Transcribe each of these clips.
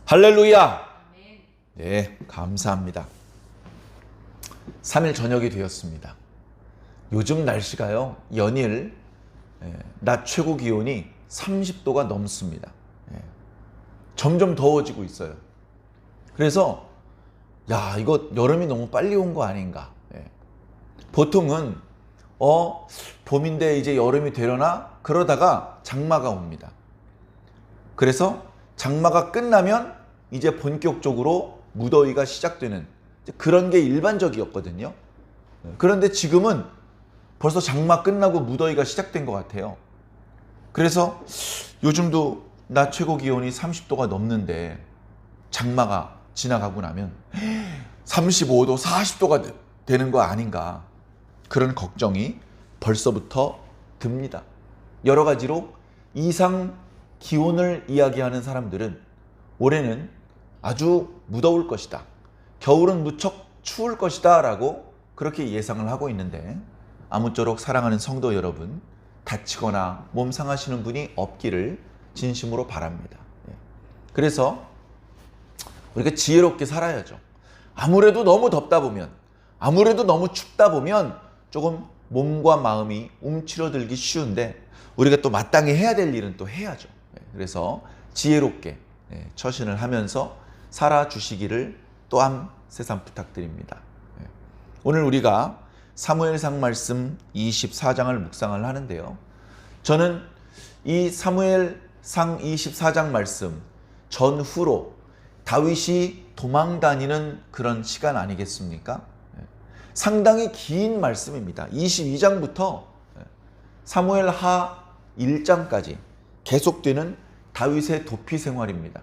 할렐루야! 네, 감사합니다. 3일 저녁이 되었습니다. 요즘 날씨가요, 연일 낮 최고 기온이 30도가 넘습니다. 점점 더워지고 있어요. 그래서 이거 여름이 너무 빨리 온 거 아닌가. 보통은 봄인데 이제 여름이 되려나 그러다가 장마가 옵니다. 그래서 장마가 끝나면 이제 본격적으로 무더위가 시작되는 그런 게 일반적이었거든요. 그런데 지금은 벌써 장마 끝나고 무더위가 시작된 것 같아요. 그래서 요즘도 낮 최고 기온이 30도가 넘는데 장마가 지나가고 나면 35도, 40도가 되는 거 아닌가, 그런 걱정이 벌써부터 듭니다. 여러 가지로 이상 기온을 이야기하는 사람들은 올해는 아주 무더울 것이다, 겨울은 무척 추울 것이다 라고 그렇게 예상을 하고 있는데, 아무쪼록 사랑하는 성도 여러분, 다치거나 몸 상하시는 분이 없기를 진심으로 바랍니다. 그래서 우리가 지혜롭게 살아야죠. 아무래도 너무 덥다 보면, 아무래도 너무 춥다 보면 조금 몸과 마음이 움츠러들기 쉬운데, 우리가 또 마땅히 해야 될 일은 또 해야죠. 그래서 지혜롭게 처신을 하면서 살아주시기를 또한 새삼 부탁드립니다. 오늘 우리가 사무엘상 말씀 24장을 묵상을 하는데요. 저는 이 사무엘상 24장 말씀 전후로 다윗이 도망 다니는 그런 시간 아니겠습니까? 상당히 긴 말씀입니다. 22장부터 사무엘하 1장까지 계속되는 다윗의 도피 생활입니다.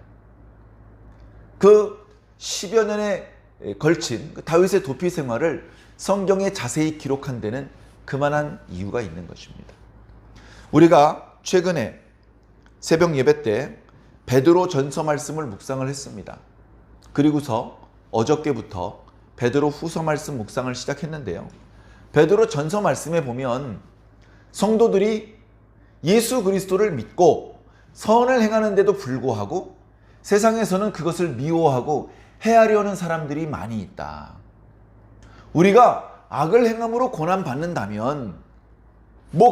그 10여 년에 걸친 다윗의 도피 생활을 성경에 자세히 기록한 데는 그만한 이유가 있는 것입니다. 우리가 최근에 새벽 예배 때 베드로 전서 말씀을 묵상을 했습니다. 그리고서 어저께부터 베드로 후서 말씀 묵상을 시작했는데요. 베드로 전서 말씀에 보면 성도들이 예수 그리스도를 믿고 선을 행하는데도 불구하고 세상에서는 그것을 미워하고 해하려는 사람들이 많이 있다. 우리가 악을 행함으로 고난받는다면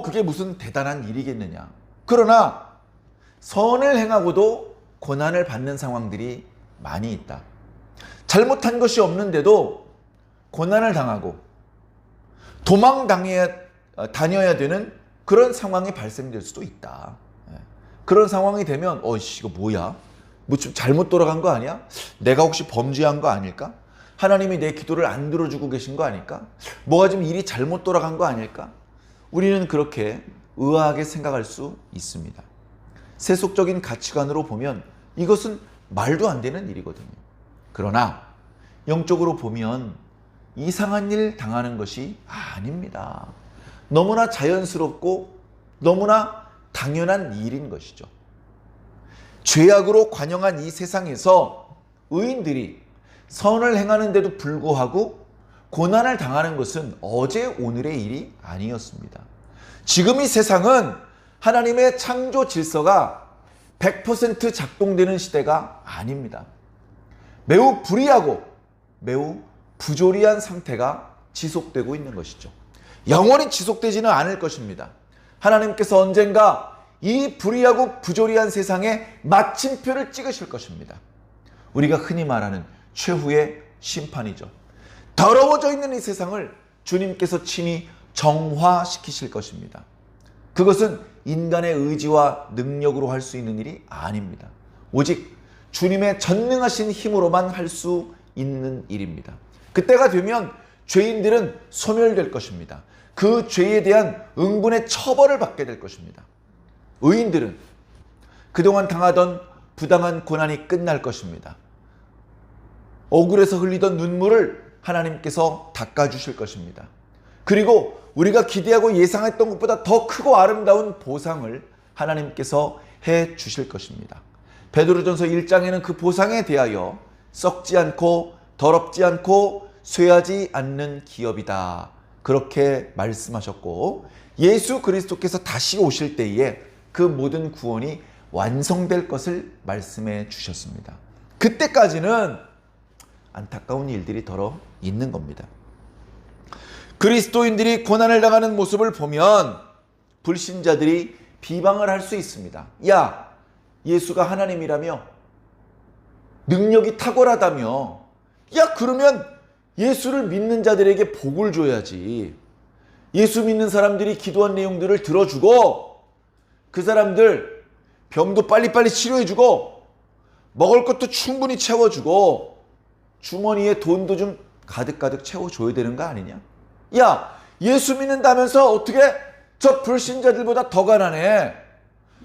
그게 무슨 대단한 일이겠느냐. 그러나 선을 행하고도 고난을 받는 상황들이 많이 있다. 잘못한 것이 없는데도 고난을 당하고 다녀야 되는 그런 상황이 발생될 수도 있다. 그런 상황이 되면 이거 뭐야? 좀 잘못 돌아간 거 아니야? 내가 혹시 범죄한 거 아닐까? 하나님이 내 기도를 안 들어주고 계신 거 아닐까? 뭐가 좀 일이 잘못 돌아간 거 아닐까? 우리는 그렇게 의아하게 생각할 수 있습니다. 세속적인 가치관으로 보면 이것은 말도 안 되는 일이거든요. 그러나 영적으로 보면 이상한 일 당하는 것이 아닙니다. 너무나 자연스럽고 너무나 당연한 일인 것이죠. 죄악으로 관영한 이 세상에서 의인들이 선을 행하는데도 불구하고 고난을 당하는 것은 어제 오늘의 일이 아니었습니다. 지금 이 세상은 하나님의 창조 질서가 100% 작동되는 시대가 아닙니다. 매우 불의하고 매우 부조리한 상태가 지속되고 있는 것이죠. 영원히 지속되지는 않을 것입니다. 하나님께서 언젠가 이 불의하고 부조리한 세상에 마침표를 찍으실 것입니다. 우리가 흔히 말하는 최후의 심판이죠. 더러워져 있는 이 세상을 주님께서 친히 정화시키실 것입니다. 그것은 인간의 의지와 능력으로 할 수 있는 일이 아닙니다. 오직 주님의 전능하신 힘으로만 할 수 있는 일입니다. 그때가 되면 죄인들은 소멸될 것입니다. 그 죄에 대한 응분의 처벌을 받게 될 것입니다. 의인들은 그동안 당하던 부당한 고난이 끝날 것입니다. 억울해서 흘리던 눈물을 하나님께서 닦아주실 것입니다. 그리고 우리가 기대하고 예상했던 것보다 더 크고 아름다운 보상을 하나님께서 해 주실 것입니다. 베드로전서 1장에는 그 보상에 대하여 썩지 않고 더럽지 않고 쇠하지 않는 기업이다, 그렇게 말씀하셨고, 예수 그리스도께서 다시 오실 때에 그 모든 구원이 완성될 것을 말씀해 주셨습니다. 그때까지는 안타까운 일들이 덜어 있는 겁니다. 그리스도인들이 고난을 당하는 모습을 보면 불신자들이 비방을 할 수 있습니다. 야, 예수가 하나님이라며? 능력이 탁월하다며? 야, 그러면 예수를 믿는 자들에게 복을 줘야지. 예수 믿는 사람들이 기도한 내용들을 들어주고 그 사람들 병도 빨리빨리 치료해주고 먹을 것도 충분히 채워주고 주머니에 돈도 좀 가득가득 채워줘야 되는 거 아니냐? 야, 예수 믿는다면서 어떻게 저 불신자들보다 더 가난해?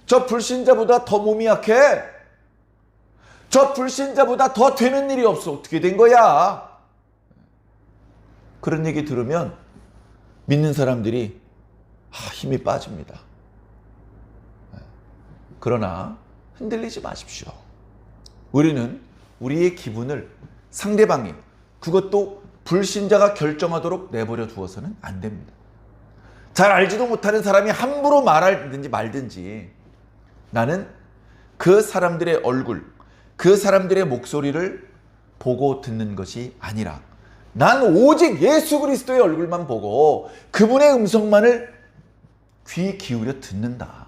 저 불신자보다 더 몸이 약해? 저 불신자보다 더 되는 일이 없어. 어떻게 된 거야? 그런 얘기 들으면 믿는 사람들이 힘이 빠집니다. 그러나 흔들리지 마십시오. 우리는 우리의 기분을 상대방이, 그것도 불신자가 결정하도록 내버려 두어서는 안 됩니다. 잘 알지도 못하는 사람이 함부로 말하든지 말든지 나는 그 사람들의 얼굴, 그 사람들의 목소리를 보고 듣는 것이 아니라 난 오직 예수 그리스도의 얼굴만 보고 그분의 음성만을 귀 기울여 듣는다.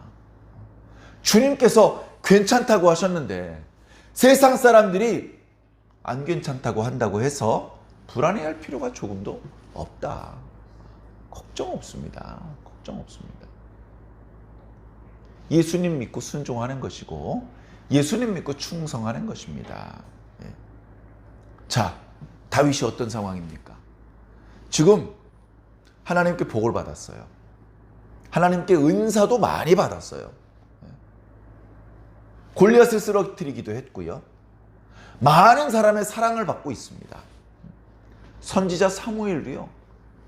주님께서 괜찮다고 하셨는데 세상 사람들이 안 괜찮다고 한다고 해서 불안해할 필요가 조금도 없다. 걱정 없습니다. 걱정 없습니다. 예수님 믿고 순종하는 것이고 예수님 믿고 충성하는 것입니다. 자, 다윗이 어떤 상황입니까? 지금 하나님께 복을 받았어요. 하나님께 은사도 많이 받았어요. 골리앗을 쓰러뜨리기도 했고요. 많은 사람의 사랑을 받고 있습니다. 선지자 사무엘도요,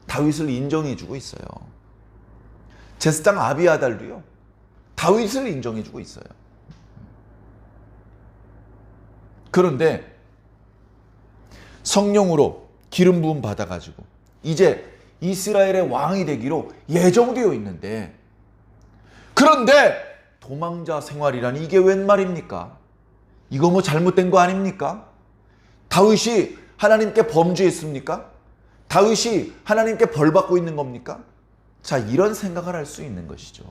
다윗을 인정해주고 있어요. 제사장 아비아달도요, 다윗을 인정해주고 있어요. 그런데 성령으로 기름 부음 받아가지고 이제 이스라엘의 왕이 되기로 예정되어 있는데, 그런데 도망자 생활이라니 이게 웬 말입니까? 이거 뭐 잘못된 거 아닙니까? 다윗이 하나님께 범죄했습니까? 다윗이 하나님께 벌 받고 있는 겁니까? 자, 이런 생각을 할 수 있는 것이죠.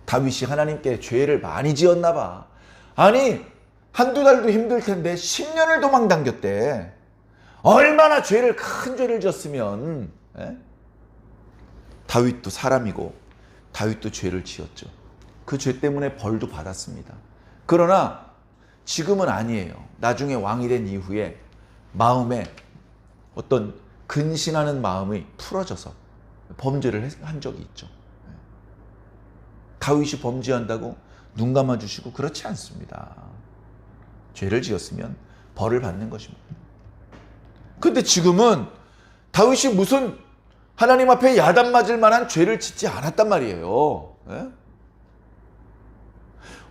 다윗이 하나님께 죄를 많이 지었나 봐. 아니, 한두 달도 힘들 텐데 10년을 도망 당겼대. 얼마나 큰 죄를 지었으면. 다윗도 사람이고 다윗도 죄를 지었죠. 그 죄 때문에 벌도 받았습니다. 그러나 지금은 아니에요. 나중에 왕이 된 이후에 마음에 어떤 근신하는 마음이 풀어져서 범죄를 한 적이 있죠. 다윗이 범죄한다고 눈 감아주시고 그렇지 않습니다. 죄를 지었으면 벌을 받는 것입니다. 근데 지금은 다윗이 무슨 하나님 앞에 야단 맞을 만한 죄를 짓지 않았단 말이에요.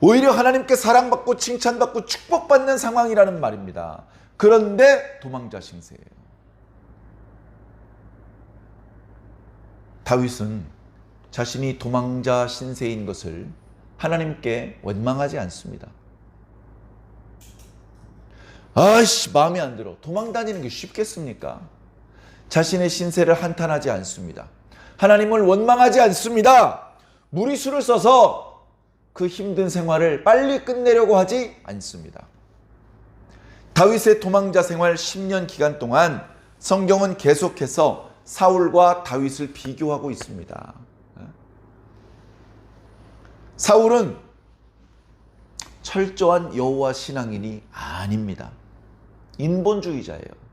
오히려 하나님께 사랑받고 칭찬받고 축복받는 상황이라는 말입니다. 그런데 도망자 신세예요. 다윗은 자신이 도망자 신세인 것을 하나님께 원망하지 않습니다. 마음에 안 들어. 도망 다니는 게 쉽겠습니까? 자신의 신세를 한탄하지 않습니다. 하나님을 원망하지 않습니다. 무리수를 써서 그 힘든 생활을 빨리 끝내려고 하지 않습니다. 다윗의 도망자 생활 10년 기간 동안 성경은 계속해서 사울과 다윗을 비교하고 있습니다. 사울은 철저한 여호와 신앙인이 아닙니다. 인본주의자예요.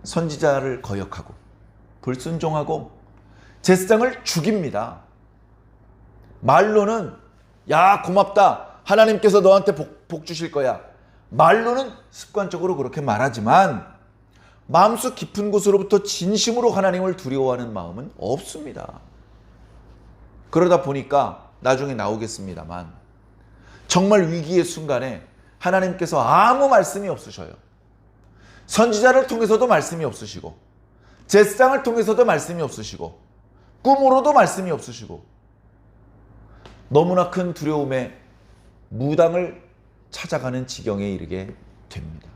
선지자를 거역하고 불순종하고 제사장을 죽입니다. 말로는 야 고맙다, 하나님께서 너한테 복 주실 거야. 말로는 습관적으로 그렇게 말하지만 마음속 깊은 곳으로부터 진심으로 하나님을 두려워하는 마음은 없습니다. 그러다 보니까 나중에 나오겠습니다만 정말 위기의 순간에 하나님께서 아무 말씀이 없으셔요. 선지자를 통해서도 말씀이 없으시고 제사장을 통해서도 말씀이 없으시고 꿈으로도 말씀이 없으시고 너무나 큰 두려움에 무당을 찾아가는 지경에 이르게 됩니다.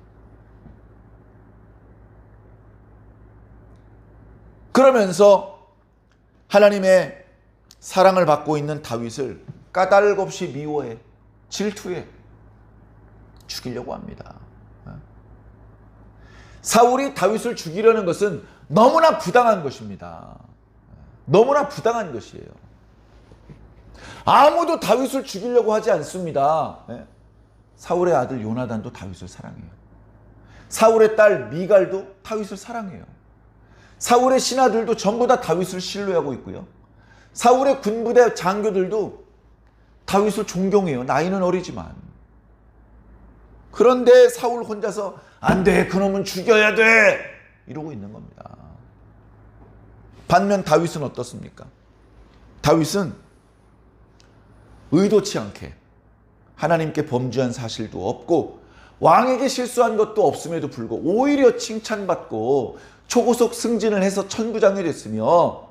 그러면서 하나님의 사랑을 받고 있는 다윗을 까닭없이 미워해, 질투해, 죽이려고 합니다. 사울이 다윗을 죽이려는 것은 너무나 부당한 것입니다. 너무나 부당한 것이에요. 아무도 다윗을 죽이려고 하지 않습니다. 사울의 아들 요나단도 다윗을 사랑해요. 사울의 딸 미갈도 다윗을 사랑해요. 사울의 신하들도 전부 다 다윗을 신뢰하고 있고요. 사울의 군부대 장교들도 다윗을 존경해요. 나이는 어리지만. 그런데 사울 혼자서 안 돼, 그놈은 죽여야 돼, 이러고 있는 겁니다. 반면 다윗은 어떻습니까? 다윗은 의도치 않게 하나님께 범죄한 사실도 없고 왕에게 실수한 것도 없음에도 불구하고 오히려 칭찬받고 초고속 승진을 해서 천부장이 됐으며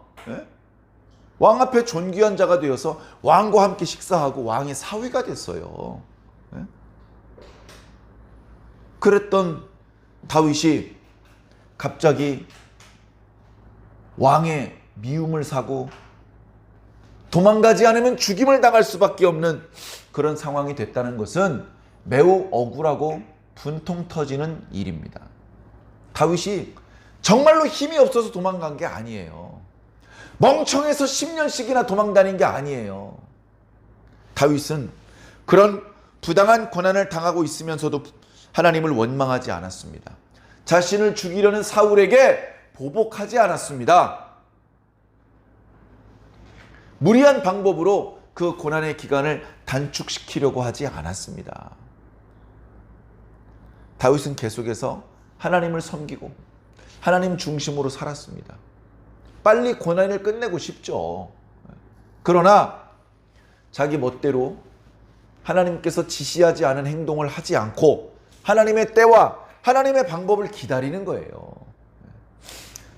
왕 앞에 존귀한 자가 되어서 왕과 함께 식사하고 왕의 사위가 됐어요. 그랬던 다윗이 갑자기 왕의 미움을 사고 도망가지 않으면 죽임을 당할 수밖에 없는 그런 상황이 됐다는 것은 매우 억울하고 분통 터지는 일입니다. 다윗이 정말로 힘이 없어서 도망간 게 아니에요. 멍청해서 10년씩이나 도망다닌 게 아니에요. 다윗은 그런 부당한 고난을 당하고 있으면서도 하나님을 원망하지 않았습니다. 자신을 죽이려는 사울에게 보복하지 않았습니다. 무리한 방법으로 그 고난의 기간을 단축시키려고 하지 않았습니다. 다윗은 계속해서 하나님을 섬기고 하나님 중심으로 살았습니다. 빨리 고난을 끝내고 싶죠. 그러나 자기 멋대로 하나님께서 지시하지 않은 행동을 하지 않고 하나님의 때와 하나님의 방법을 기다리는 거예요.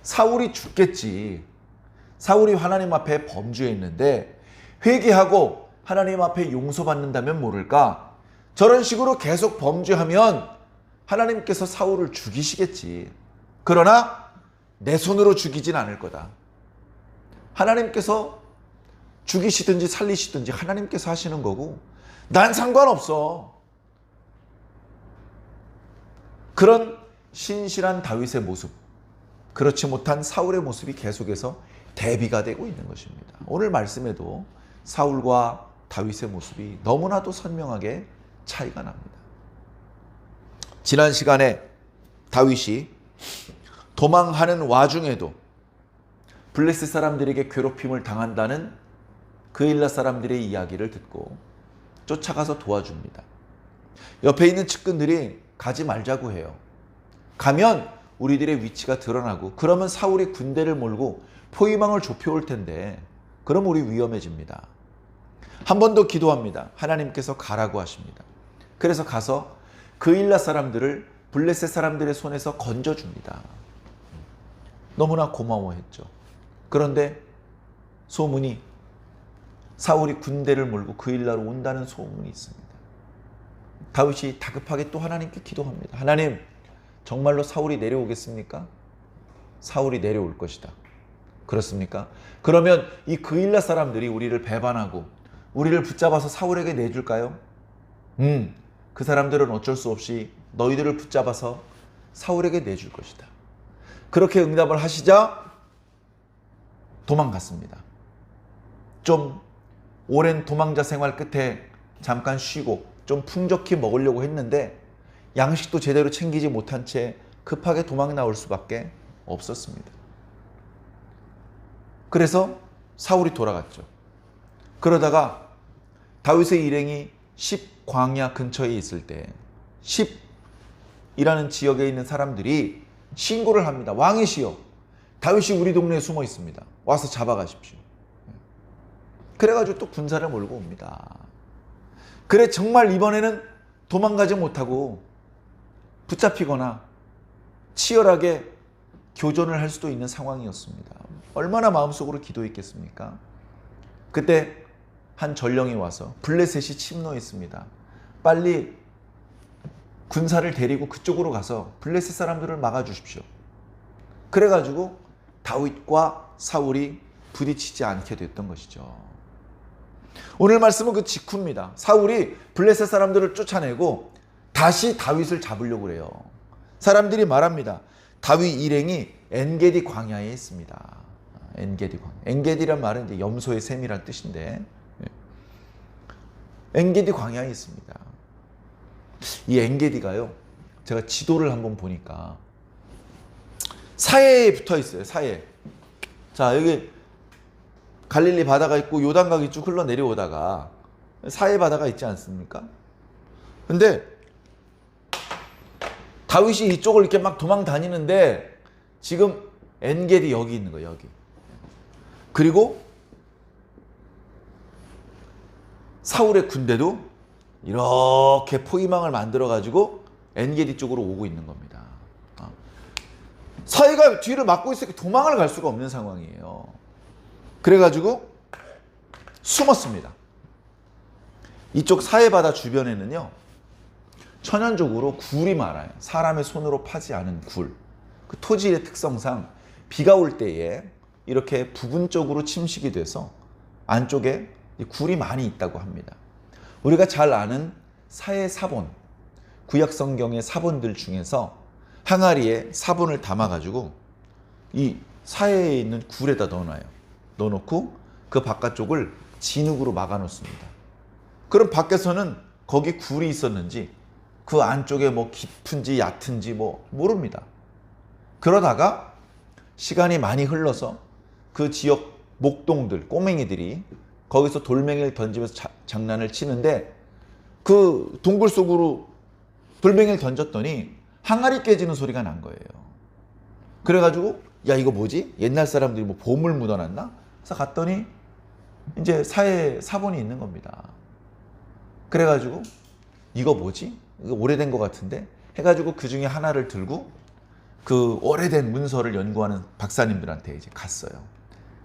사울이 죽겠지. 사울이 하나님 앞에 범죄했는데 회개하고 하나님 앞에 용서받는다면 모를까? 저런 식으로 계속 범죄하면 하나님께서 사울을 죽이시겠지. 그러나 내 손으로 죽이진 않을 거다. 하나님께서 죽이시든지 살리시든지 하나님께서 하시는 거고 난 상관없어. 그런 신실한 다윗의 모습, 그렇지 못한 사울의 모습이 계속해서 대비가 되고 있는 것입니다. 오늘 말씀에도 사울과 다윗의 모습이 너무나도 선명하게 차이가 납니다. 지난 시간에 다윗이 도망하는 와중에도 블레셋 사람들에게 괴롭힘을 당한다는 그일라 사람들의 이야기를 듣고 쫓아가서 도와줍니다. 옆에 있는 측근들이 가지 말자고 해요. 가면 우리들의 위치가 드러나고 그러면 사울이 군대를 몰고 포위망을 좁혀올 텐데 그럼 우리 위험해집니다. 한 번 더 기도합니다. 하나님께서 가라고 하십니다. 그래서 가서 그일라 사람들을 블레셋 사람들의 손에서 건져줍니다. 너무나 고마워했죠. 그런데 소문이 사울이 군대를 몰고 그일라로 온다는 소문이 있습니다. 다윗이 다급하게 또 하나님께 기도합니다. 하나님, 정말로 사울이 내려오겠습니까? 사울이 내려올 것이다. 그렇습니까? 그러면 이 그일라 사람들이 우리를 배반하고 우리를 붙잡아서 사울에게 내줄까요? 그 사람들은 어쩔 수 없이 너희들을 붙잡아서 사울에게 내줄 것이다. 그렇게 응답을 하시자 도망갔습니다. 좀 오랜 도망자 생활 끝에 잠깐 쉬고 좀 풍족히 먹으려고 했는데 양식도 제대로 챙기지 못한 채 급하게 도망 나올 수밖에 없었습니다. 그래서 사울이 돌아갔죠. 그러다가 다윗의 일행이 10 광야 근처에 있을 때 10이라는 지역에 있는 사람들이 신고를 합니다. 왕이시여, 다윗이 우리 동네에 숨어 있습니다. 와서 잡아가십시오. 그래가지고 또 군사를 몰고 옵니다. 그래 정말 이번에는 도망가지 못하고 붙잡히거나 치열하게 교전을 할 수도 있는 상황이었습니다. 얼마나 마음속으로 기도했겠습니까? 그때 한 전령이 와서 블레셋이 침노했습니다. 빨리 군사를 데리고 그쪽으로 가서 블레셋 사람들을 막아주십시오. 그래가지고 다윗과 사울이 부딪히지 않게 됐던 것이죠. 오늘 말씀은 그 직후입니다. 사울이 블레셋 사람들을 쫓아내고 다시 다윗을 잡으려고 그래요. 사람들이 말합니다. 다윗 일행이 엔게디 광야에 있습니다. 엔게디 광야. 엔게디란 말은 이제 염소의 샘이란 뜻인데, 엔게디 광야에 있습니다. 이 엔게디가요, 제가 지도를 한번 보니까 사해에 붙어 있어요. 사해. 자, 여기 갈릴리 바다가 있고 요단강이 쭉 흘러 내려오다가 사해 바다가 있지 않습니까? 근데 다윗이 이쪽을 이렇게 막 도망 다니는데 지금 엔게디 여기 있는 거예요. 여기. 그리고 사울의 군대도 이렇게 포위망을 만들어 가지고 엔게디 쪽으로 오고 있는 겁니다. 사해가 뒤를 막고 있으니까 도망을 갈 수가 없는 상황이에요. 그래가지고 숨었습니다. 이쪽 사해 바다 주변에는요, 천연적으로 굴이 많아요. 사람의 손으로 파지 않은 굴. 그 토지의 특성상 비가 올 때에 이렇게 부분적으로 침식이 돼서 안쪽에 굴이 많이 있다고 합니다. 우리가 잘 아는 사해 사본, 구약 성경의 사본들 중에서 항아리에 사본을 담아가지고 이 사해에 있는 굴에다 넣어놔요. 넣어놓고 그 바깥쪽을 진흙으로 막아놓습니다. 그럼 밖에서는 거기 굴이 있었는지 그 안쪽에 뭐 깊은지 얕은지 뭐 모릅니다. 그러다가 시간이 많이 흘러서 그 지역 목동들, 꼬맹이들이 거기서 돌멩이를 던지면서 장난을 치는데 그 동굴 속으로 돌멩이를 던졌더니 항아리 깨지는 소리가 난 거예요. 그래가지고 야, 이거 뭐지? 옛날 사람들이 뭐 보물 묻어놨나? 그래서 갔더니 이제 사해 사본이 있는 겁니다. 그래가지고 이거 뭐지? 이거 오래된 것 같은데? 해가지고 그 중에 하나를 들고 그 오래된 문서를 연구하는 박사님들한테 이제 갔어요.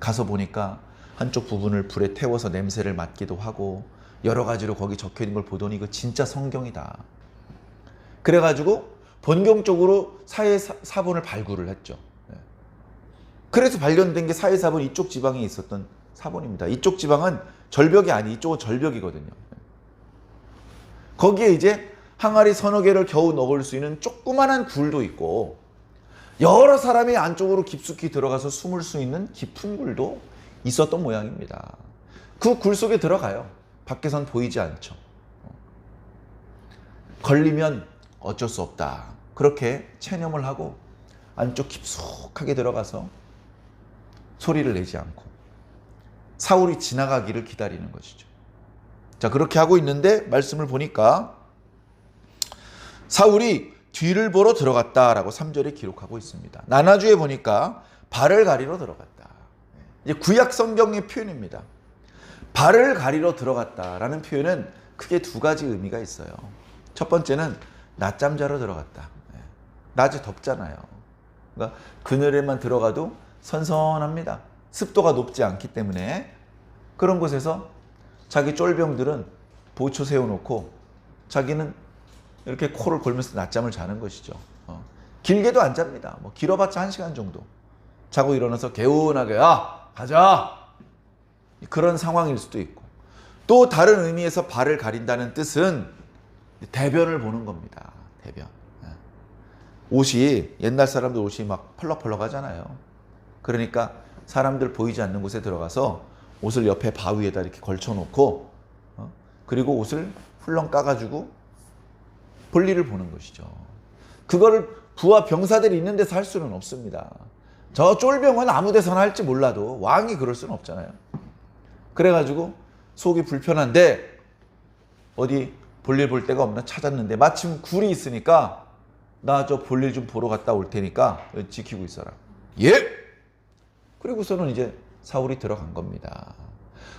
가서 보니까 한쪽 부분을 불에 태워서 냄새를 맡기도 하고 여러 가지로 거기 적혀 있는 걸 보더니 이거 진짜 성경이다. 그래가지고 본격적으로 사해 사본을 발굴을 했죠. 그래서 발견된 게 사해 사본 이쪽 지방에 있었던 사본입니다. 이쪽 지방은 절벽이 아니, 이쪽은 절벽이거든요. 거기에 이제 항아리 서너 개를 겨우 넣을 수 있는 조그만한 굴도 있고 여러 사람이 안쪽으로 깊숙이 들어가서 숨을 수 있는 깊은 굴도 있었던 모양입니다. 그 굴 속에 들어가요. 밖에선 보이지 않죠. 걸리면 어쩔 수 없다. 그렇게 체념을 하고 안쪽 깊숙하게 들어가서 소리를 내지 않고 사울이 지나가기를 기다리는 것이죠. 자, 그렇게 하고 있는데 말씀을 보니까 사울이 뒤를 보러 들어갔다라고 3절에 기록하고 있습니다. 나나주에 보니까 발을 가리러 들어갔다. 이제 구약 성경의 표현입니다. 발을 가리러 들어갔다라는 표현은 크게 두 가지 의미가 있어요. 첫 번째는 낮잠 자러 들어갔다. 낮에 덥잖아요. 그러니까 그늘에만 들어가도 선선합니다. 습도가 높지 않기 때문에 그런 곳에서 자기 쫄병들은 보초 세워놓고 자기는 이렇게 코를 골면서 낮잠을 자는 것이죠. 길게도 안 잡니다. 뭐 길어봤자 1시간 정도 자고 일어나서 개운하게 가자, 그런 상황일 수도 있고, 또 다른 의미에서 발을 가린다는 뜻은 대변을 보는 겁니다. 대변. 옷이, 옛날 사람들 옷이 막 펄럭펄럭 하잖아요. 그러니까 사람들 보이지 않는 곳에 들어가서 옷을 옆에 바위에다 이렇게 걸쳐놓고 그리고 옷을 훌렁 까가지고 볼일을 보는 것이죠. 그거를 부하 병사들이 있는 데서 할 수는 없습니다. 저 쫄병은 아무 데서나 할지 몰라도 왕이 그럴 수는 없잖아요. 그래가지고 속이 불편한데 어디 볼일 볼 데가 없나 찾았는데 마침 굴이 있으니까 나 저 볼일 좀 보러 갔다 올 테니까 지키고 있어라. 예! 그리고서는 이제 사울이 들어간 겁니다.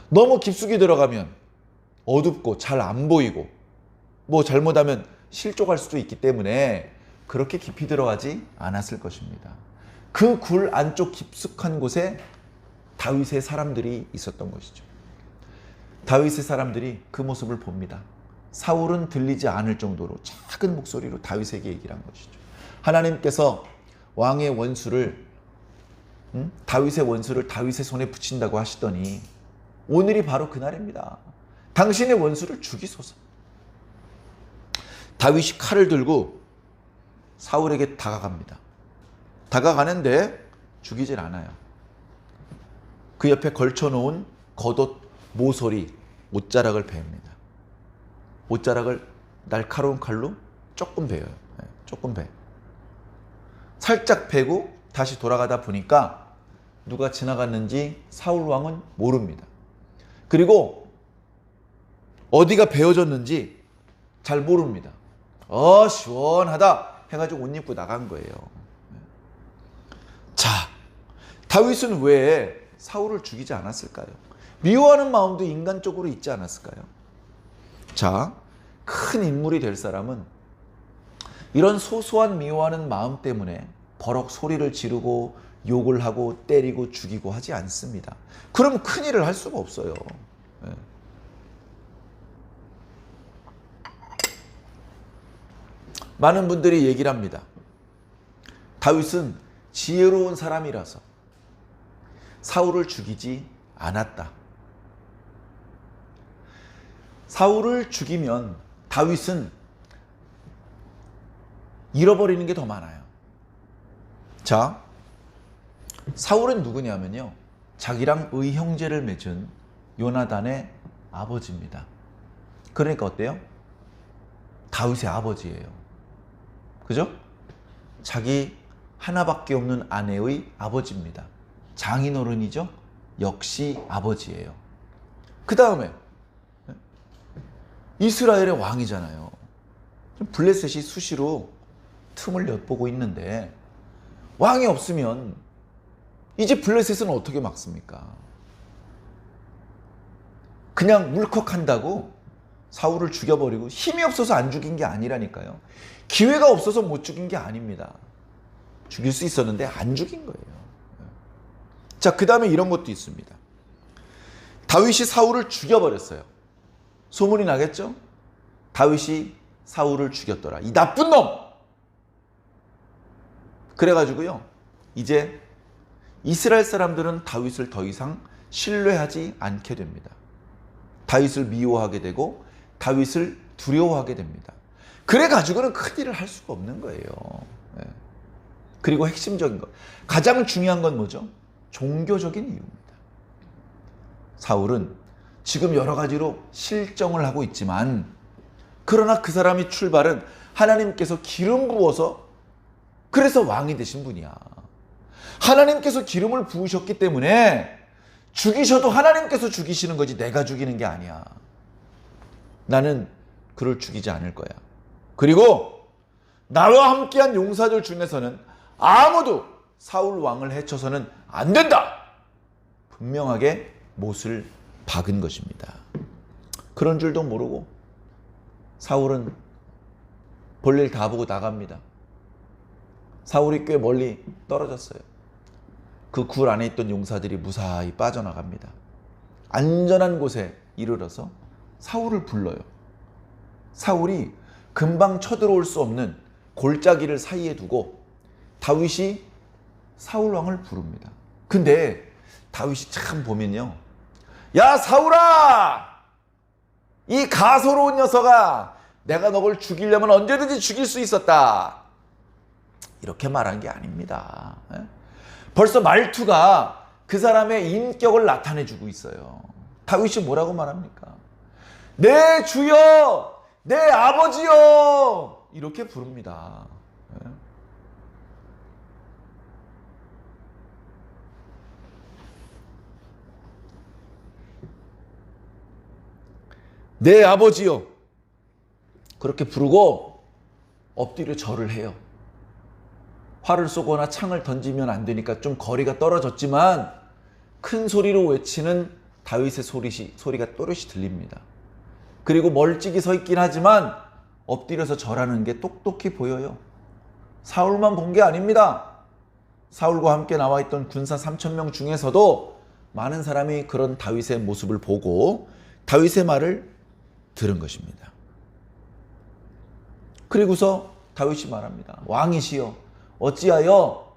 너무 깊숙이 들어가면 어둡고 잘 안 보이고 뭐 잘못하면 실족할 수도 있기 때문에 그렇게 깊이 들어가지 않았을 것입니다. 그 굴 안쪽 깊숙한 곳에 다윗의 사람들이 있었던 것이죠. 다윗의 사람들이 그 모습을 봅니다. 사울은 들리지 않을 정도로 작은 목소리로 다윗에게 얘기를 한 것이죠. 하나님께서 왕의 원수를 다윗의 원수를 다윗의 손에 붙인다고 하시더니 오늘이 바로 그날입니다. 당신의 원수를 죽이소서. 다윗이 칼을 들고 사울에게 다가갑니다. 다가가는데 죽이질 않아요. 그 옆에 걸쳐놓은 겉옷 모서리 옷자락을 베입니다. 옷자락을 날카로운 칼로 조금 베어요. 조금 베. 살짝 베고 다시 돌아가다 보니까 누가 지나갔는지 사울 왕은 모릅니다. 그리고 어디가 베어졌는지 잘 모릅니다. 시원하다 해가지고 옷 입고 나간 거예요. 자, 다윗은 왜 사울을 죽이지 않았을까요? 미워하는 마음도 인간적으로 있지 않았을까요? 자, 큰 인물이 될 사람은 이런 소소한 미워하는 마음 때문에 버럭 소리를 지르고 욕을 하고 때리고 죽이고 하지 않습니다. 그럼 큰일을 할 수가 없어요. 많은 분들이 얘기를 합니다. 다윗은 지혜로운 사람이라서 사울을 죽이지 않았다. 사울을 죽이면 다윗은 잃어버리는 게 더 많아요. 자, 사울은 누구냐면요, 자기랑 의형제를 맺은 요나단의 아버지입니다. 그러니까 어때요? 다윗의 아버지예요. 그죠? 자기 하나밖에 없는 아내의 아버지입니다. 장인어른이죠? 역시 아버지예요. 그 다음에 이스라엘의 왕이잖아요. 블레셋이 수시로 틈을 엿보고 있는데 왕이 없으면 이제 블레셋은 어떻게 막습니까? 그냥 물컥한다고 사울을 죽여버리고, 힘이 없어서 안 죽인 게 아니라니까요. 기회가 없어서 못 죽인 게 아닙니다. 죽일 수 있었는데 안 죽인 거예요. 자, 그 다음에 이런 것도 있습니다. 다윗이 사울을 죽여버렸어요. 소문이 나겠죠? 다윗이 사울을 죽였더라, 이 나쁜 놈! 그래가지고요, 이제 이스라엘 사람들은 다윗을 더 이상 신뢰하지 않게 됩니다. 다윗을 미워하게 되고 다윗을 두려워하게 됩니다. 그래가지고는 큰일을 할 수가 없는 거예요. 그리고 핵심적인 것, 가장 중요한 건 뭐죠? 종교적인 이유입니다. 사울은 지금 여러 가지로 실정을 하고 있지만, 그러나 그 사람이 출발은 하나님께서 기름 부어서, 그래서 왕이 되신 분이야. 하나님께서 기름을 부으셨기 때문에 죽이셔도 하나님께서 죽이시는 거지 내가 죽이는 게 아니야. 나는 그를 죽이지 않을 거야. 그리고 나와 함께한 용사들 중에서는 아무도 사울 왕을 해쳐서는 안 된다, 분명하게 못을 박은 것입니다. 그런 줄도 모르고 사울은 볼일 다 보고 나갑니다. 사울이 꽤 멀리 떨어졌어요. 그 굴 안에 있던 용사들이 무사히 빠져나갑니다. 안전한 곳에 이르러서 사울을 불러요. 사울이 금방 쳐들어올 수 없는 골짜기를 사이에 두고 다윗이 사울 왕을 부릅니다. 근데 다윗이 참 보면요, 야 사울아, 이 가소로운 녀석아, 내가 너를 죽이려면 언제든지 죽일 수 있었다, 이렇게 말한 게 아닙니다. 벌써 말투가 그 사람의 인격을 나타내주고 있어요. 다윗이 뭐라고 말합니까? 내 주여, 내 아버지여, 이렇게 부릅니다. 내 아버지여, 그렇게 부르고 엎드려 절을 해요. 활을 쏘거나 창을 던지면 안 되니까 좀 거리가 떨어졌지만 큰 소리로 외치는 다윗의 소리가 또렷이 들립니다. 그리고 멀찍이 서 있긴 하지만 엎드려서 절하는 게 똑똑히 보여요. 사울만 본 게 아닙니다. 사울과 함께 나와 있던 군사 3,000명 중에서도 많은 사람이 그런 다윗의 모습을 보고 다윗의 말을 들은 것입니다. 그리고서 다윗이 말합니다. 왕이시여 어찌하여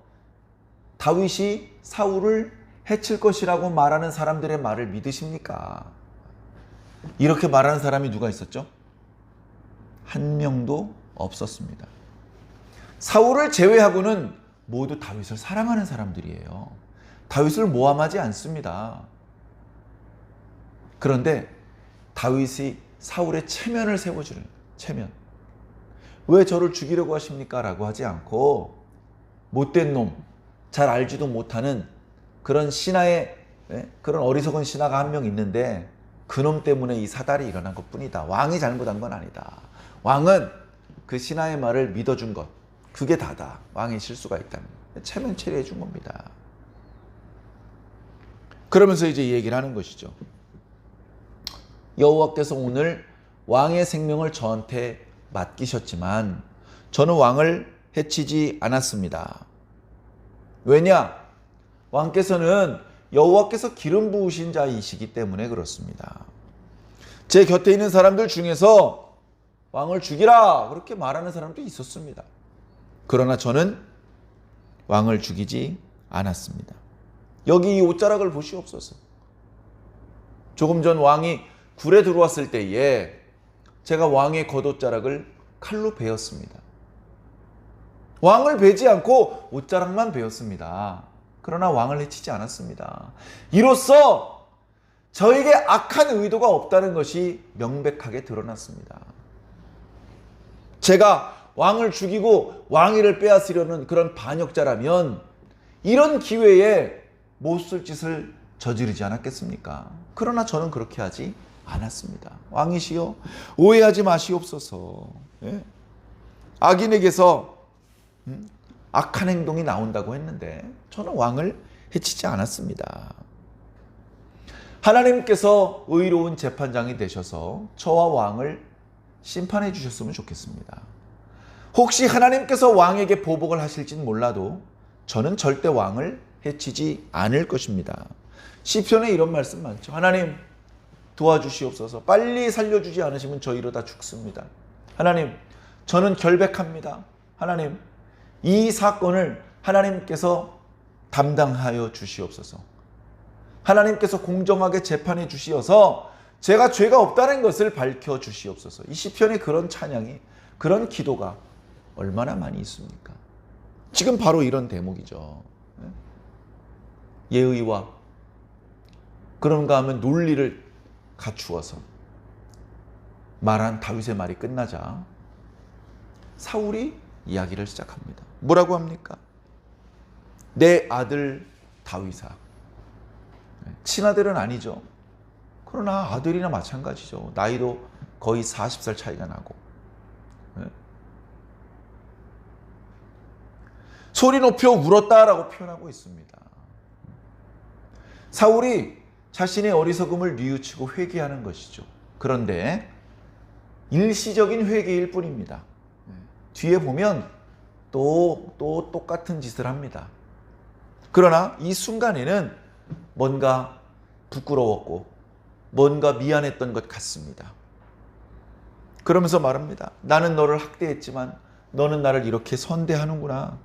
다윗이 사울을 해칠 것이라고 말하는 사람들의 말을 믿으십니까? 이렇게 말하는 사람이 누가 있었죠? 한 명도 없었습니다. 사울을 제외하고는 모두 다윗을 사랑하는 사람들이에요. 다윗을 모함하지 않습니다. 그런데 다윗이 사울의 체면을 세워주는 체면. 왜 저를 죽이려고 하십니까? 라고 하지 않고 못된 놈, 잘 알지도 못하는 그런 신하의 그런 어리석은 신하가 한 명 있는데 그놈 때문에 이 사달이 일어난 것뿐이다. 왕이 잘못한 건 아니다. 왕은 그 신하의 말을 믿어준 것, 그게 다다. 왕의 실수가 있다는 체면 처리해 준 겁니다. 그러면서 이제 이 얘기를 하는 것이죠. 여호와께서 오늘 왕의 생명을 저한테 맡기셨지만 저는 왕을 해치지 않았습니다. 왜냐? 왕께서는 여호와께서 기름 부으신 자이시기 때문에 그렇습니다. 제 곁에 있는 사람들 중에서 왕을 죽이라 그렇게 말하는 사람도 있었습니다. 그러나 저는 왕을 죽이지 않았습니다. 여기 이 옷자락을 보시옵소서. 조금 전 왕이 굴에 들어왔을 때에 제가 왕의 겉옷자락을 칼로 베었습니다. 왕을 베지 않고 옷자락만 베었습니다. 그러나 왕을 해치지 않았습니다. 이로써 저에게 악한 의도가 없다는 것이 명백하게 드러났습니다. 제가 왕을 죽이고 왕위를 빼앗으려는 그런 반역자라면 이런 기회에 못쓸 짓을 저지르지 않았겠습니까? 그러나 저는 그렇게 하지 않았습니다. 왕이시여 오해하지 마시옵소서. 악인에게서 악한 행동이 나온다고 했는데 저는 왕을 해치지 않았습니다. 하나님께서 의로운 재판장이 되셔서 저와 왕을 심판해 주셨으면 좋겠습니다. 혹시 하나님께서 왕에게 보복을 하실진 몰라도 저는 절대 왕을 해치지 않을 것입니다. 시편에 이런 말씀 많죠. 하나님 도와주시옵소서. 빨리 살려주지 않으시면 저 이러다 죽습니다. 하나님 저는 결백합니다. 하나님 이 사건을 하나님께서 담당하여 주시옵소서. 하나님께서 공정하게 재판해 주시어서 제가 죄가 없다는 것을 밝혀 주시옵소서. 이 시편에 그런 찬양이, 그런 기도가 얼마나 많이 있습니까? 지금 바로 이런 대목이죠. 예의와 그런가 하면 논리를 갖추어서 말한 다윗의 말이 끝나자 사울이 이야기를 시작합니다. 뭐라고 합니까? 내 아들 다윗아. 친아들은 아니죠. 그러나 아들이나 마찬가지죠. 나이도 거의 40살 차이가 나고. 소리 높여 울었다라고 표현하고 있습니다. 사울이 자신의 어리석음을 뉘우치고 회개하는 것이죠. 그런데 일시적인 회개일 뿐입니다. 뒤에 보면 또 똑같은 짓을 합니다. 그러나 이 순간에는 뭔가 부끄러웠고 뭔가 미안했던 것 같습니다. 그러면서 말합니다. 나는 너를 학대했지만 너는 나를 이렇게 선대하는구나.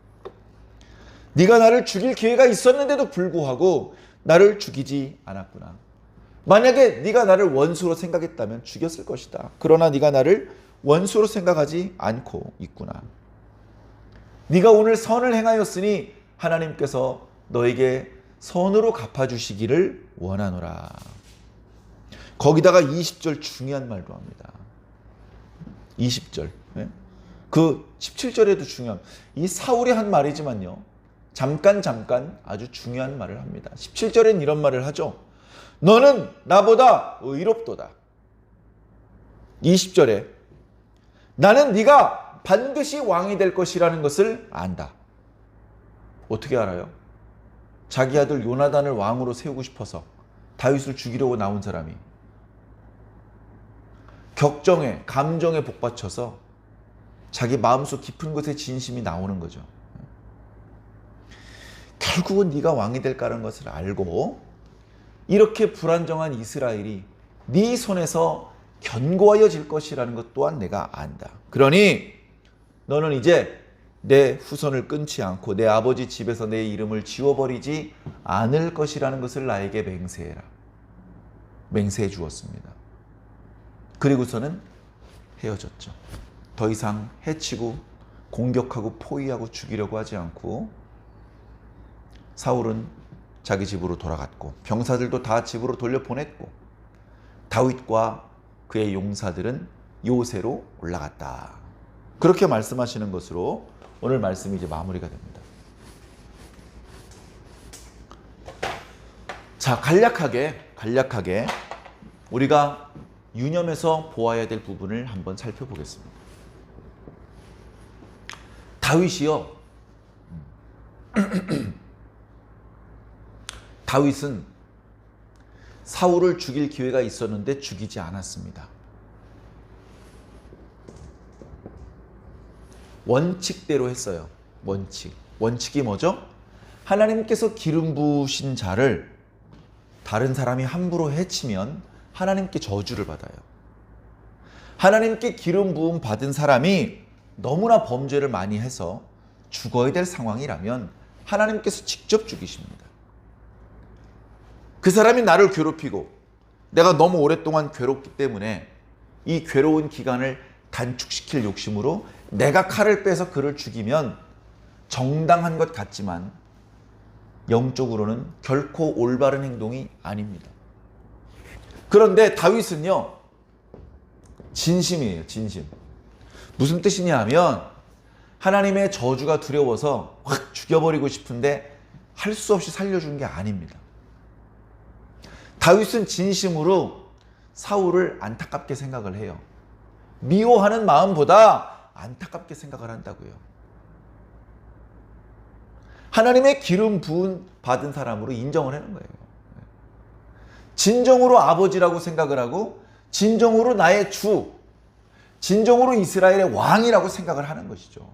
네가 나를 죽일 기회가 있었는데도 불구하고 나를 죽이지 않았구나. 만약에 네가 나를 원수로 생각했다면 죽였을 것이다. 그러나 네가 나를 원수로 생각하지 않고 있구나. 네가 오늘 선을 행하였으니 하나님께서 너에게 선으로 갚아주시기를 원하노라. 거기다가 20절 중요한 말도 합니다. 20절. 그 17절에도 중요한, 이 사울이 한 말이지만요. 잠깐 아주 중요한 말을 합니다. 17절엔 이런 말을 하죠. 너는 나보다 의롭도다. 20절에 나는 네가 반드시 왕이 될 것이라는 것을 안다. 어떻게 알아요? 자기 아들 요나단을 왕으로 세우고 싶어서 다윗을 죽이려고 나온 사람이 격정에, 감정에 복받쳐서 자기 마음속 깊은 곳에 진심이 나오는 거죠. 결국은 네가 왕이 될 거라는 것을 알고 이렇게 불안정한 이스라엘이 네 손에서 견고하여질 것이라는 것 또한 내가 안다. 그러니 너는 이제 내 후손을 끊지 않고 내 아버지 집에서 내 이름을 지워버리지 않을 것이라는 것을 나에게 맹세해라. 맹세해 주었습니다. 그리고서는 헤어졌죠. 더 이상 해치고 공격하고 포위하고 죽이려고 하지 않고 사울은 자기 집으로 돌아갔고 병사들도 다 집으로 돌려보냈고 다윗과 그의 용사들은 요새로 올라갔다. 그렇게 말씀하시는 것으로 오늘 말씀이 이제 마무리가 됩니다. 자, 간략하게 우리가 유념해서 보아야 될 부분을 한번 살펴보겠습니다. 다윗이요. 다윗은 사울을 죽일 기회가 있었는데 죽이지 않았습니다. 원칙대로 했어요. 원칙이 뭐죠? 하나님께서 기름 부으신 자를 다른 사람이 함부로 해치면 하나님께 저주를 받아요. 하나님께 기름 부음 받은 사람이 너무나 범죄를 많이 해서 죽어야 될 상황이라면 하나님께서 직접 죽이십니다. 그 사람이 나를 괴롭히고 내가 너무 오랫동안 괴롭기 때문에 이 괴로운 기간을 단축시킬 욕심으로 내가 칼을 빼서 그를 죽이면 정당한 것 같지만 영적으로는 결코 올바른 행동이 아닙니다. 그런데 다윗은요, 진심이에요. 진심. 무슨 뜻이냐 하면 하나님의 저주가 두려워서 확 죽여버리고 싶은데 할 수 없이 살려준 게 아닙니다. 다윗은 진심으로 사울을 안타깝게 생각을 해요. 미워하는 마음보다 안타깝게 생각을 한다고요. 하나님의 기름 부은 받은 사람으로 인정을 하는 거예요. 진정으로 아버지라고 생각을 하고 진정으로 나의 주, 진정으로 이스라엘의 왕이라고 생각을 하는 것이죠.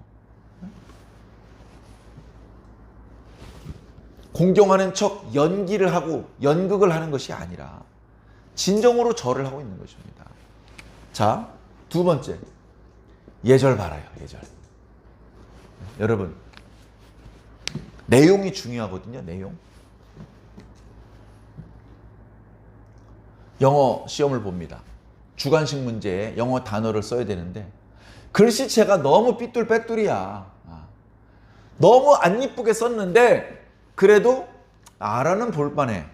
공경하는 척 연기를 하고 연극을 하는 것이 아니라 진정으로 절을 하고 있는 것입니다. 자, 두 번째, 예절 봐라요. 예절. 여러분, 내용이 중요하거든요. 내용. 영어 시험을 봅니다. 주관식 문제에 영어 단어를 써야 되는데 글씨체가 너무 삐뚤빼뚤이야. 너무 안 이쁘게 썼는데 그래도 알아는 볼만해.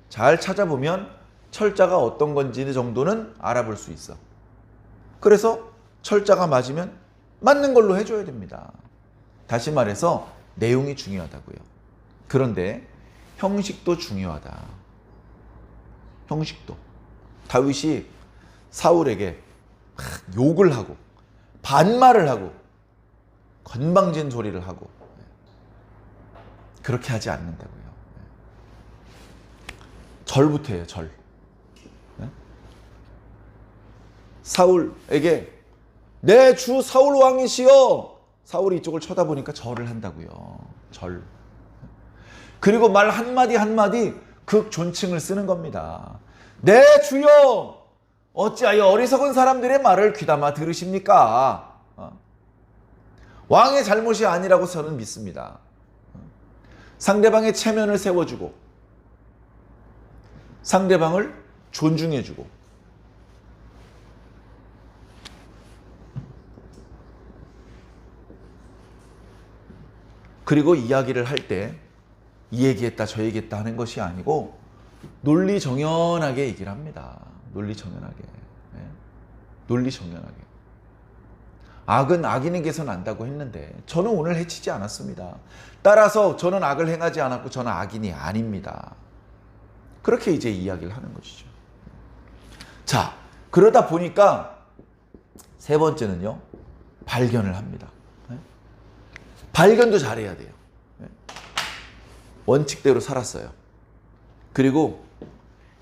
잘 찾아보면 철자가 어떤 건지 정도는 알아볼 수 있어. 그래서 철자가 맞으면 맞는 걸로 해줘야 됩니다. 다시 말해서 내용이 중요하다고요. 그런데 형식도 중요하다. 형식도. 다윗이 사울에게 욕을 하고 반말을 하고 건방진 소리를 하고 그렇게 하지 않는다고요. 절부터 해요. 절. 사울에게 내 주 사울 왕이시여. 사울이 이쪽을 쳐다보니까 절을 한다고요. 절. 그리고 말 한마디 한마디 극존칭을 쓰는 겁니다. 내 주여, 어찌하여 어리석은 사람들의 말을 귀담아 들으십니까? 왕의 잘못이 아니라고 저는 믿습니다. 상대방의 체면을 세워주고 상대방을 존중해주고 그리고 이야기를 할 때 이 얘기했다 저 얘기했다 하는 것이 아니고 논리정연하게 얘기를 합니다. 논리정연하게. 논리정연하게. 악은 악인에게서 난다고 했는데 저는 오늘 해치지 않았습니다. 따라서 저는 악을 행하지 않았고 저는 악인이 아닙니다. 그렇게 이제 이야기를 하는 것이죠. 자, 그러다 보니까 세 번째는요, 발견을 합니다. 발견도 잘해야 돼요. 원칙대로 살았어요. 그리고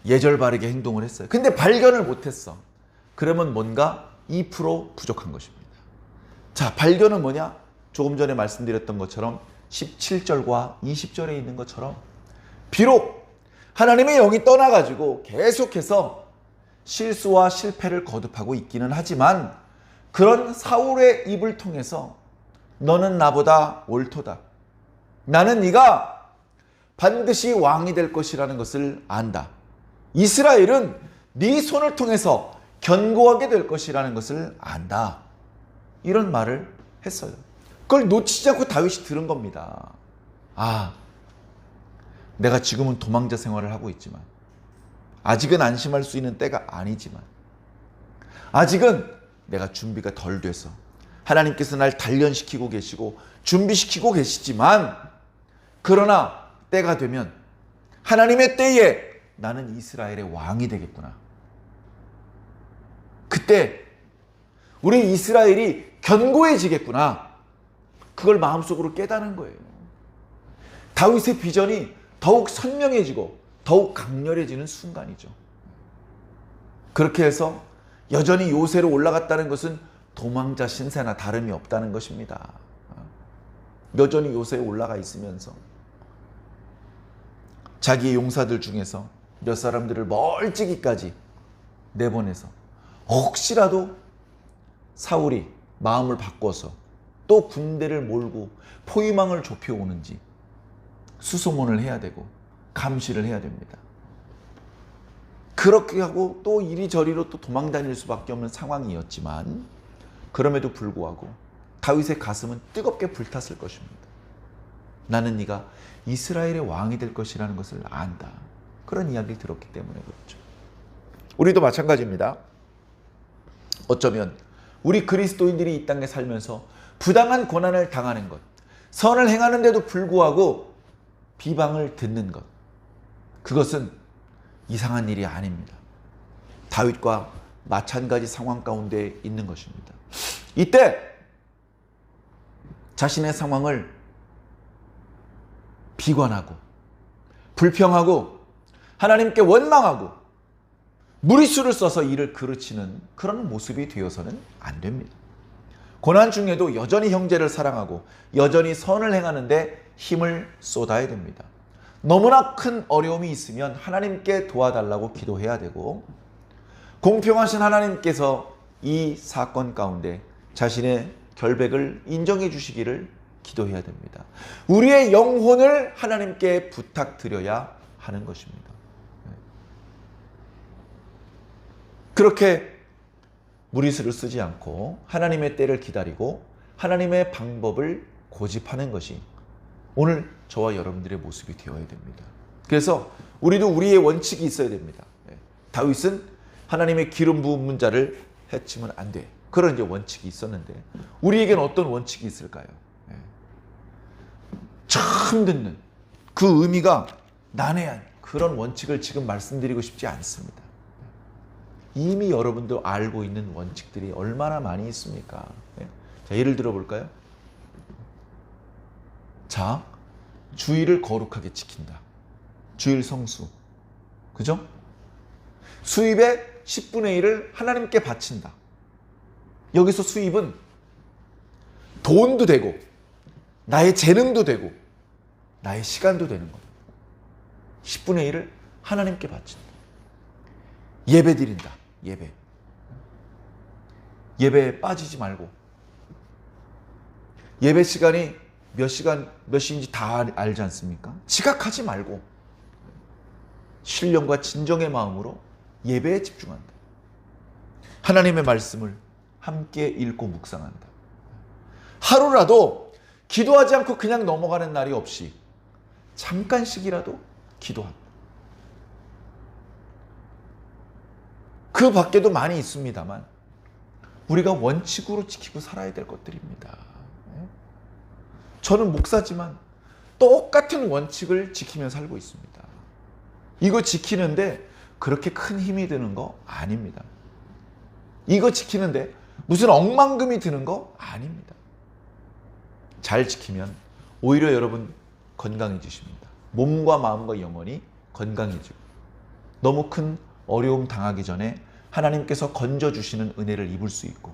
예절 바르게 행동을 했어요. 근데 발견을 못했어. 그러면 뭔가 2% 부족한 것입니다. 자, 발견은 뭐냐? 조금 전에 말씀드렸던 것처럼 17절과 20절에 있는 것처럼 비록 하나님의 영이 떠나가지고 계속해서 실수와 실패를 거듭하고 있기는 하지만 그런 사울의 입을 통해서 너는 나보다 옳도다. 나는 네가 반드시 왕이 될 것이라는 것을 안다. 이스라엘은 네 손을 통해서 견고하게 될 것이라는 것을 안다. 이런 말을 했어요. 그걸 놓치지 않고 다윗이 들은 겁니다. 아, 내가 지금은 도망자 생활을 하고 있지만, 아직은 안심할 수 있는 때가 아니지만, 아직은 내가 준비가 덜 돼서 하나님께서 날 단련시키고 계시고 준비시키고 계시지만, 그러나 때가 되면 하나님의 때에 나는 이스라엘의 왕이 되겠구나. 그때 우리 이스라엘이 견고해지겠구나. 그걸 마음속으로 깨닫는 거예요. 다윗의 비전이 더욱 선명해지고 더욱 강렬해지는 순간이죠. 그렇게 해서 여전히 요새로 올라갔다는 것은 도망자 신세나 다름이 없다는 것입니다. 여전히 요새에 올라가 있으면서 자기의 용사들 중에서 몇 사람들을 멀찍이까지 내보내서 혹시라도 사울이 마음을 바꿔서 또 군대를 몰고 포위망을 좁혀오는지 수소문을 해야 되고 감시를 해야 됩니다. 그렇게 하고 또 이리저리로 또 도망 다닐 수밖에 없는 상황이었지만, 그럼에도 불구하고 다윗의 가슴은 뜨겁게 불탔을 것입니다. 나는 네가 이스라엘의 왕이 될 것이라는 것을 안다. 그런 이야기를 들었기 때문에 그렇죠. 우리도 마찬가지입니다. 어쩌면 우리 그리스도인들이 이 땅에 살면서 부당한 고난을 당하는 것, 선을 행하는데도 불구하고 비방을 듣는 것, 그것은 이상한 일이 아닙니다. 다윗과 마찬가지 상황 가운데 있는 것입니다. 이때 자신의 상황을 비관하고 불평하고 하나님께 원망하고 무리수를 써서 이를 그르치는 그런 모습이 되어서는 안 됩니다. 고난 중에도 여전히 형제를 사랑하고 여전히 선을 행하는데 힘을 쏟아야 됩니다. 너무나 큰 어려움이 있으면 하나님께 도와달라고 기도해야 되고, 공평하신 하나님께서 이 사건 가운데 자신의 결백을 인정해 주시기를 기도해야 됩니다. 우리의 영혼을 하나님께 부탁드려야 하는 것입니다. 그렇게 무리수를 쓰지 않고 하나님의 때를 기다리고 하나님의 방법을 고집하는 것이 오늘 저와 여러분들의 모습이 되어야 됩니다. 그래서 우리도 우리의 원칙이 있어야 됩니다. 다윗은 하나님의 기름 부은 문자를 해치면 안 돼. 그런 이제 원칙이 있었는데, 우리에게는 어떤 원칙이 있을까요? 처음 듣는 그 의미가 난해한 그런 원칙을 지금 말씀드리고 싶지 않습니다. 이미 여러분도 알고 있는 원칙들이 얼마나 많이 있습니까? 자, 예를 들어 볼까요? 자, 주일을 거룩하게 지킨다. 주일 성수. 그죠? 수입의 10분의 1을 하나님께 바친다. 여기서 수입은 돈도 되고 나의 재능도 되고 나의 시간도 되는 겁니다. 10분의 1을 하나님께 바친다. 예배 드린다. 예배에 빠지지 말고, 예배 시간이 몇 시인지 다 알지 않습니까? 지각하지 말고 신령과 진정의 마음으로 예배에 집중한다. 하나님의 말씀을 함께 읽고 묵상한다. 하루라도 기도하지 않고 그냥 넘어가는 날이 없이 잠깐씩이라도 기도한다. 그 밖에도 많이 있습니다만 우리가 원칙으로 지키고 살아야 될 것들입니다. 저는 목사지만 똑같은 원칙을 지키며 살고 있습니다. 이거 지키는데 그렇게 큰 힘이 드는 거 아닙니다. 이거 지키는데 무슨 억만금이 드는 거 아닙니다. 잘 지키면 오히려 여러분 건강해지십니다. 몸과 마음과 영혼이 건강해지고 너무 큰 어려움 당하기 전에 하나님께서 건져주시는 은혜를 입을 수 있고,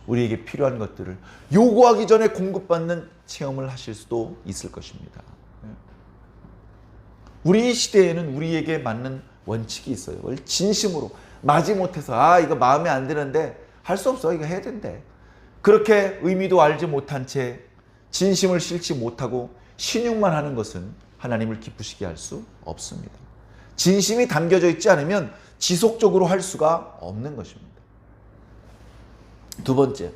우리에게 필요한 것들을 요구하기 전에 공급받는 체험을 하실 수도 있을 것입니다. 우리 시대에는 우리에게 맞는 원칙이 있어요. 진심으로 마지못해서 이거 마음에 안 드는데 할 수 없어, 이거 해야 된대, 그렇게 의미도 알지 못한 채 진심을 실지 못하고 신용만 하는 것은 하나님을 기쁘시게 할 수 없습니다. 진심이 담겨져 있지 않으면 지속적으로 할 수가 없는 것입니다. 두 번째,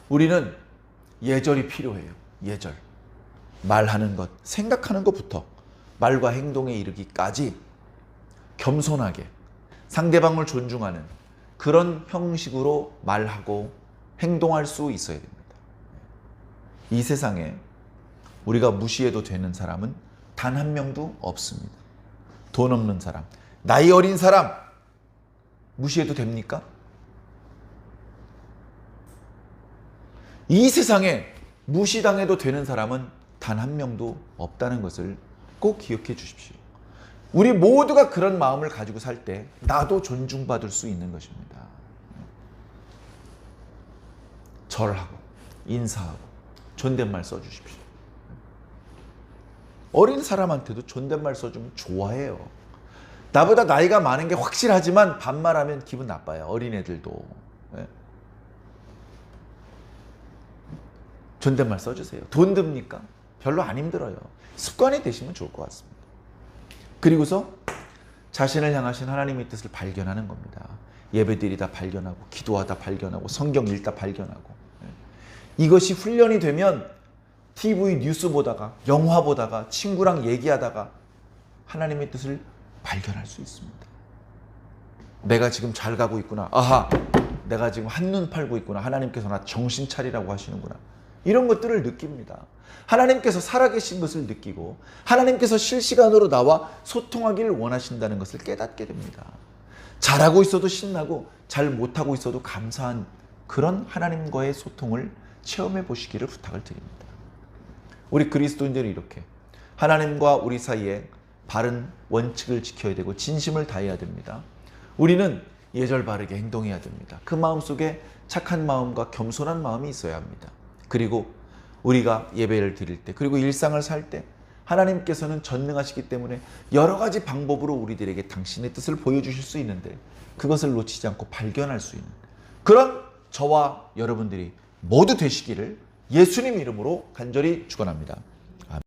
우리는 예절이 필요해요. 예절. 말하는 것, 생각하는 것부터 말과 행동에 이르기까지 겸손하게 상대방을 존중하는 그런 형식으로 말하고 행동할 수 있어야 됩니다. 이 세상에 우리가 무시해도 되는 사람은 단 한 명도 없습니다. 돈 없는 사람, 나이 어린 사람 무시해도 됩니까? 이 세상에 무시당해도 되는 사람은 단 한 명도 없다는 것을 꼭 기억해 주십시오. 우리 모두가 그런 마음을 가지고 살 때 나도 존중받을 수 있는 것입니다. 절하고 인사하고 존댓말 써주십시오. 어린 사람한테도 존댓말 써주면 좋아해요. 나보다 나이가 많은 게 확실하지만 반말하면 기분 나빠요. 어린애들도. 존댓말 써주세요. 돈 듭니까? 별로 안 힘들어요. 습관이 되시면 좋을 것 같습니다. 그리고서 자신을 향하신 하나님의 뜻을 발견하는 겁니다. 예배드리다 발견하고, 기도하다 발견하고, 성경 읽다 발견하고. 이것이 훈련이 되면 TV 뉴스 보다가, 영화 보다가, 친구랑 얘기하다가 하나님의 뜻을 발견할 수 있습니다. 내가 지금 잘 가고 있구나. 아하, 내가 지금 한눈 팔고 있구나. 하나님께서 나 정신 차리라고 하시는구나. 이런 것들을 느낍니다. 하나님께서 살아계신 것을 느끼고 하나님께서 실시간으로 나와 소통하기를 원하신다는 것을 깨닫게 됩니다. 잘하고 있어도 신나고 잘 못하고 있어도 감사한 그런 하나님과의 소통을 체험해 보시기를 부탁을 드립니다. 우리 그리스도인들이 이렇게 하나님과 우리 사이에 바른 원칙을 지켜야 되고 진심을 다해야 됩니다. 우리는 예절 바르게 행동해야 됩니다. 그 마음속에 착한 마음과 겸손한 마음이 있어야 합니다. 그리고 우리가 예배를 드릴 때, 그리고 일상을 살 때 하나님께서는 전능하시기 때문에 여러 가지 방법으로 우리들에게 당신의 뜻을 보여주실 수 있는데 그것을 놓치지 않고 발견할 수 있는 그런 저와 여러분들이 모두 되시기를 예수님 이름으로 간절히 축원합니다.